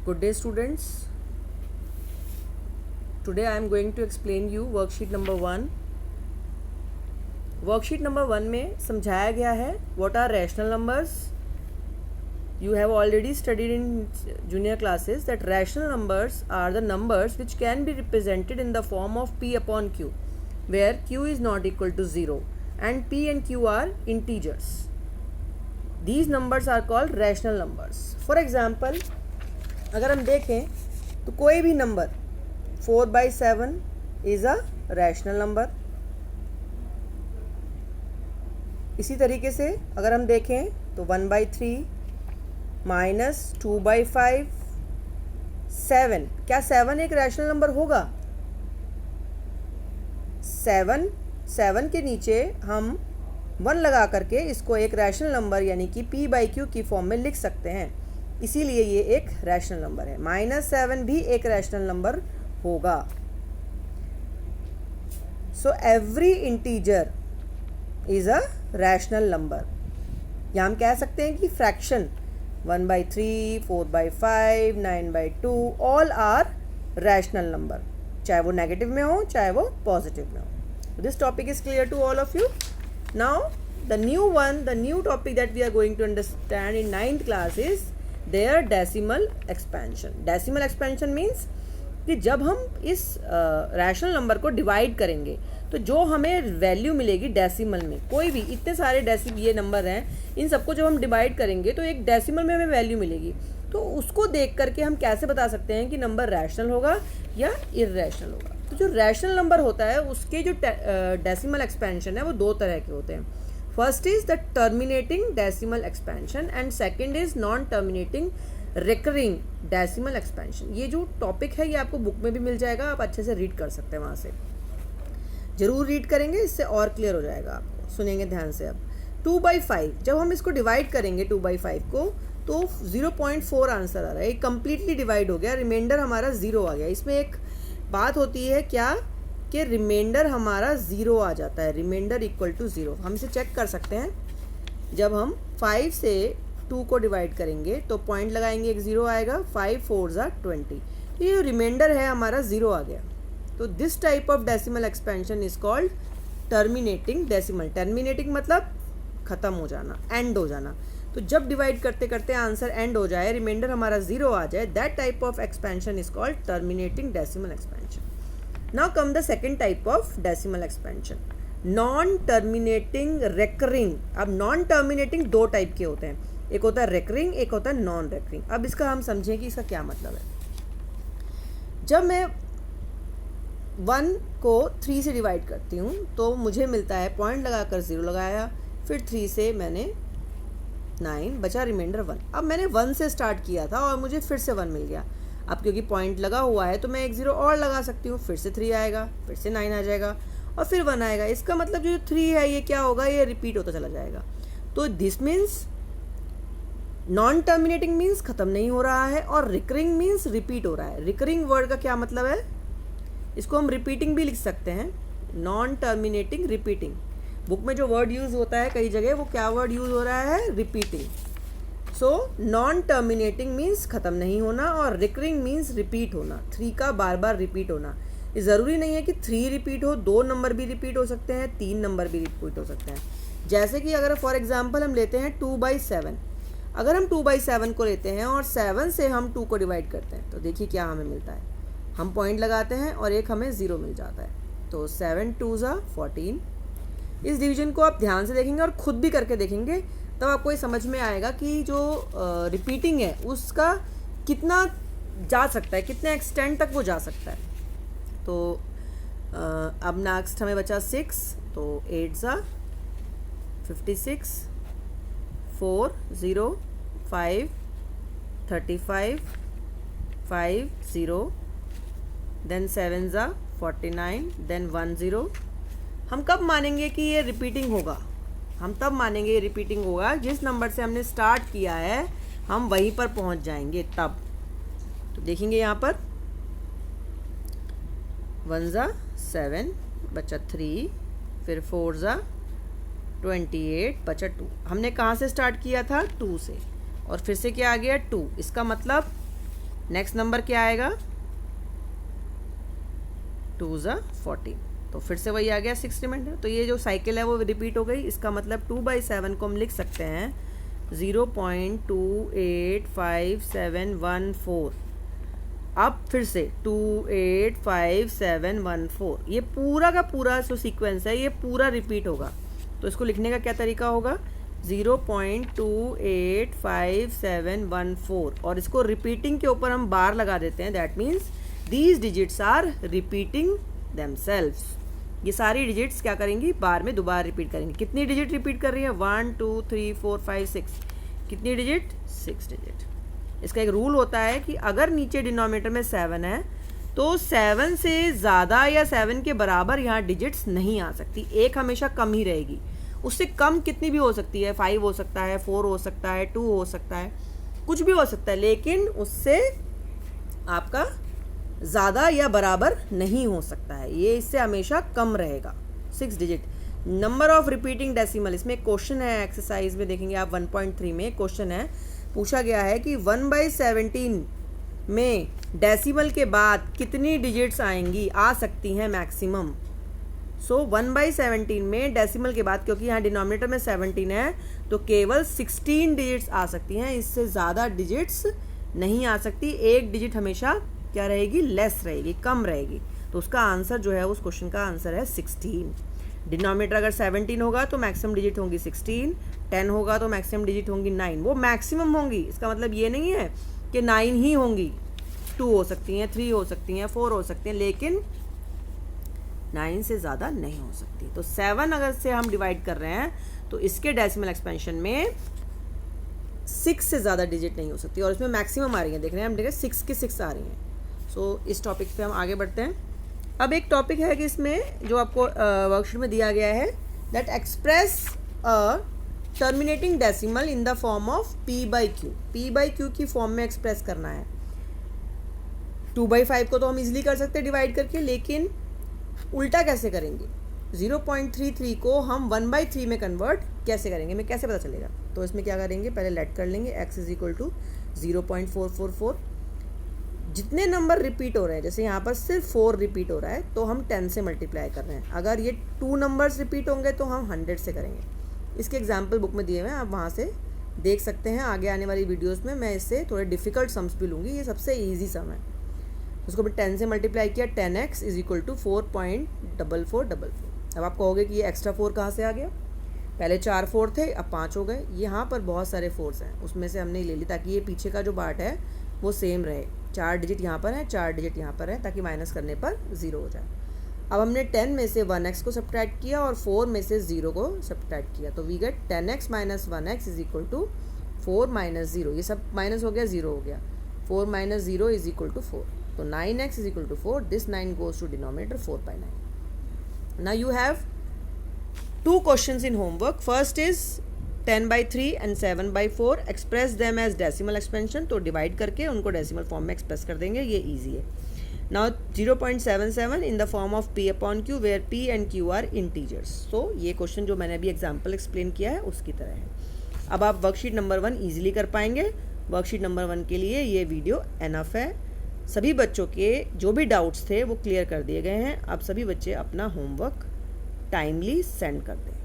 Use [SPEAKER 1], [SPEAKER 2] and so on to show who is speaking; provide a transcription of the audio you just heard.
[SPEAKER 1] Good day students. Today I am going to explain you worksheet number 1. Worksheet number 1 में समझाया गया है what are rational numbers. You have already studied in junior classes that rational numbers are the numbers which can be represented in the form of p upon q, where q is not equal to 0 and p and q are integers. These numbers are called rational numbers. For example, अगर हम देखें तो कोई भी number 4/7 is a rational number. इसी तरीके से अगर हम देखें तो 1/3 माइनस 2/5 7. क्या 7 एक रैशनल नंबर होगा? 7 के नीचे हम 1 लगा करके इसको एक रैशनल नंबर यानी कि p/q की फॉर्म में लिख सकते हैं. इसीलिए ये एक रैशनल नंबर है. -7 भी एक रैशनल नंबर होगा. So every integer is a rational number. या हम कह सकते हैं कि fraction 1/3, 4/5, 9/2 all are rational number, चाहे वो नेगेटिव में हो चाहे वो पॉजिटिव में हो. This topic is clear to all of you. Now the new topic that we are going to understand in 9th class is their decimal expansion. Decimal expansion means कि जब हम इस रैशनल नंबर को divide करेंगे तो जो हमें value मिलेगी डेसिमल में, कोई भी इतने सारे ये नंबर हैं, इन सबको जब हम डिवाइड करेंगे तो एक डेसिमल में हमें वैल्यू मिलेगी. तो उसको देख करके हम कैसे बता सकते हैं कि नंबर रैशनल होगा या इर्रेशनल होगा. तो जो रैशनल नंबर होता है उसके जो डेसिमल एक्सपेंशन है वो दो तरह के होते हैं. First is the terminating decimal expansion and second is non terminating recurring decimal expansion. ये जो टॉपिक है ये आपको बुक में भी मिल जाएगा, आप अच्छे से रीड कर सकते हैं, वहाँ से ज़रूर रीड करेंगे, इससे और क्लियर हो जाएगा आपको. सुनेंगे ध्यान से. अब 2/5 जब हम इसको डिवाइड करेंगे 2/5 को तो 0.4 आंसर आ रहा है. ये कम्प्लीटली डिवाइड हो गया, रिमाइंडर हमारा 0 आ गया. इसमें एक बात होती है क्या कि रिमाइंडर हमारा 0 आ जाता है, रिमाइंडर इक्वल टू 0. हम इसे चेक कर सकते हैं. जब हम 5 से 2 को डिवाइड करेंगे तो पॉइंट लगाएंगे, एक 0 आएगा. 5 4 20. तो ये रिमाइंडर है हमारा 0 आ गया. तो this type of decimal expansion is called terminating decimal. Terminating मतलब ख़त्म हो जाना, एंड हो जाना. तो जब डिवाइड करते करते आंसर एंड हो जाए, रिमाइंडर हमारा 0 आ जाए, that type of expansion is called terminating decimal expansion. Now come the second type of decimal expansion, non-terminating recurring. अब non-terminating दो टाइप के होते हैं, एक होता है recurring, एक होता है non-recurring. अब इसका हम समझें कि इसका क्या मतलब है. जब मैं 1 को 3 से डिवाइड करती हूँ तो मुझे मिलता है, पॉइंट लगाकर 0 लगाया, फिर 3 से मैंने 9 बचा, रिमाइंडर 1. अब मैंने 1 से स्टार्ट किया था और मुझे फिर से 1 मिल गया. अब क्योंकि पॉइंट लगा हुआ है तो मैं एक 0 और लगा सकती हूँ, फिर से 3 आएगा, फिर से 9 आ जाएगा और फिर 1 आएगा. इसका मतलब जो 3 है ये क्या होगा, ये रिपीट होता चला जाएगा. तो this means non terminating means ख़त्म नहीं हो रहा है और रिकरिंग मीन्स रिपीट हो रहा है. रिकरिंग वर्ड का क्या मतलब है, इसको हम रिपीटिंग भी लिख सकते हैं. Non terminating repeating. बुक में जो वर्ड यूज़ होता है कई जगह, वो क्या वर्ड यूज़ हो रहा है, repeating. So non terminating means ख़त्म नहीं होना और रिकरिंग मीन्स रिपीट होना, 3 का बार बार रिपीट होना. ये ज़रूरी नहीं है कि 3 रिपीट हो, 2 नंबर भी रिपीट हो सकते हैं, 3 नंबर भी रिपीट हो सकते हैं. जैसे कि अगर फॉर एग्जांपल हम लेते हैं 2/7. अगर हम 2/7 को लेते हैं और 7 से हम 2 को डिवाइड करते हैं तो देखिए क्या हमें मिलता है. हम पॉइंट लगाते हैं और एक हमें 0 मिल जाता है. तो 7 2 14. इस डिवीजन को आप ध्यान से देखेंगे और ख़ुद भी करके देखेंगे तब आपको ये समझ में आएगा कि जो रिपीटिंग है उसका कितना जा सकता है, कितने एक्सटेंड तक वो जा सकता है. तो अब नेक्स्ट हमें बचा 6. तो 8 56, 4 0 5 35 5 0, देन 7 49, देन 1 0. हम कब मानेंगे कि ये रिपीटिंग होगा, हम तब मानेंगे ये रिपीटिंग होगा जिस नंबर से हमने स्टार्ट किया है हम वहीं पर पहुंच जाएंगे तब. तो देखेंगे यहाँ पर 1 7 बचा 3, फिर 4 28 बचा 2. हमने कहाँ से स्टार्ट किया था, 2 से, और फिर से क्या आ गया 2. इसका मतलब नेक्स्ट नंबर क्या आएगा, 2 ज़ा 14, तो फिर से वही आ गया 6 रिमाइंडर। तो ये जो साइकिल है वो रिपीट हो गई। इसका मतलब 2/7 को हम लिख सकते हैं 0.285714। अब फिर से 285714, ये पूरा का पूरा जो सीक्वेंस है ये पूरा रिपीट होगा। तो इसको लिखने का क्या तरीका होगा, 0.285714, और इसको रिपीटिंग के ऊपर हम बार लगा देते हैं। That means these digits are repeating themselves. ये सारी डिजिट्स क्या करेंगी, बार में दोबारा रिपीट करेंगे। कितनी डिजिट रिपीट कर रही है, 1 2 3 4 5 6, कितनी डिजिट, 6 डिजिट। इसका एक रूल होता है कि अगर नीचे डिनोमिनेटर में 7 है तो 7 से ज़्यादा या 7 के बराबर यहाँ डिजिट्स नहीं आ सकती, एक हमेशा कम ही रहेगी। उससे कम कितनी भी हो सकती है, 5 हो सकता है, 4 हो सकता है, 2 हो सकता है, कुछ भी हो सकता है, लेकिन उससे आपका ज़्यादा या बराबर नहीं हो सकता है, ये इससे हमेशा कम रहेगा 6 digit. Number of repeating decimal, इसमें क्वेश्चन है एक्सरसाइज में, देखेंगे आप 1.3 में क्वेश्चन है, पूछा गया है कि 1/17 में डेसिमल के बाद कितनी डिजिट्स आएंगी, आ सकती हैं मैक्सिमम। सो 1/17 में डेसिमल के बाद, क्योंकि यहाँ डिनोमिनेटर में 17 है तो केवल 16 डिजिट्स आ सकती हैं, इससे ज़्यादा डिजिट्स नहीं आ सकती। एक डिजिट हमेशा क्या रहेगी, लेस रहेगी, कम रहेगी। तो उसका आंसर जो है, उस क्वेश्चन का आंसर है 16। डिनोमिनेटर अगर 17 होगा तो मैक्सिमम डिजिट होंगी 16, 10 होगा तो मैक्सिमम डिजिट होंगी 9, वो मैक्सिमम होंगी। इसका मतलब ये नहीं है कि 9 ही होंगी, 2 हो सकती हैं, 3 हो सकती हैं, 4 हो सकती हैं, लेकिन 9 से ज़्यादा नहीं हो सकती। तो 7 अगर से हम डिवाइड कर रहे हैं तो इसके डेसिमल एक्सपेंशन में 6 से ज़्यादा डिजिट नहीं हो सकती, और इसमें मैक्सिमम आ रही है, देख रहे हैं हम, देखें 6 की 6 आ रही हैं। सो इस टॉपिक पे हम आगे बढ़ते हैं। अब एक टॉपिक है कि इसमें जो आपको वर्कशीट में दिया गया है, that express a terminating decimal in the form of p/q। p/q की फॉर्म में एक्सप्रेस करना है। 2/5 को तो हम इजीली कर सकते हैं डिवाइड करके, लेकिन उल्टा कैसे करेंगे, 0.33 को हम 1/3 में कन्वर्ट कैसे करेंगे, हमें कैसे पता चलेगा। तो इसमें क्या करेंगे, पहले लेट कर लेंगे, x = 0.444। जितने नंबर रिपीट हो रहे हैं, जैसे यहाँ पर सिर्फ 4 रिपीट हो रहा है तो हम 10 से मल्टीप्लाई कर रहे हैं। अगर ये 2 नंबर्स रिपीट होंगे तो हम 100 से करेंगे। इसके एग्जाम्पल बुक में दिए हुए हैं, आप वहाँ से देख सकते हैं। आगे आने वाली वीडियोस में मैं इससे थोड़े डिफ़िकल्ट सम्स भी लूँगी, ये सबसे ईजी सम है। उसको भी 10 से मल्टीप्लाई किया, 10x = 4.4444। अब आप कहोगे कि ये एक्स्ट्रा 4 कहाँ से आ गया, पहले 4 4 थे, अब 5 हो गए। यहाँ पर बहुत सारे 4s हैं, उसमें से हमने ले ली ताकि ये पीछे का जो पार्ट है वो सेम रहे। 4 डिजिट यहाँ पर है, 4 डिजिट यहाँ पर है, ताकि माइनस करने पर 0 हो जाए। अब हमने 10 में से 1x को सब्ट्रैक्ट किया और 4 में से 0 को सब्ट्रैक्ट किया, तो वी गेट 10x - 1x = 4 - 0। ये सब माइनस हो गया, 0 हो गया। 4 - 0 = 4, तो 9x = 4। This 9 goes to denominator, 4/9. Now you have 2 questions in homework. First is 10/3 and 7/4. Express them as decimal expansion. तो डिवाइड करके उनको डेसिमल फॉर्म में एक्सप्रेस कर देंगे, ये ईजी है। Now 0.77 in the form of p/q, where p and q are integers. तो ये क्वेश्चन जो मैंने अभी एग्जाम्पल एक्सप्लेन किया है उसकी तरह है। अब आप वर्कशीट नंबर 1 ईजिली कर पाएंगे। वर्कशीट नंबर 1 के लिए ये वीडियो एनफ है। सभी बच्चों के जो भी डाउट्स थे वो क्लियर कर दिए गए हैं। अब सभी बच्चे अपना होमवर्क टाइमली सेंड कर दें।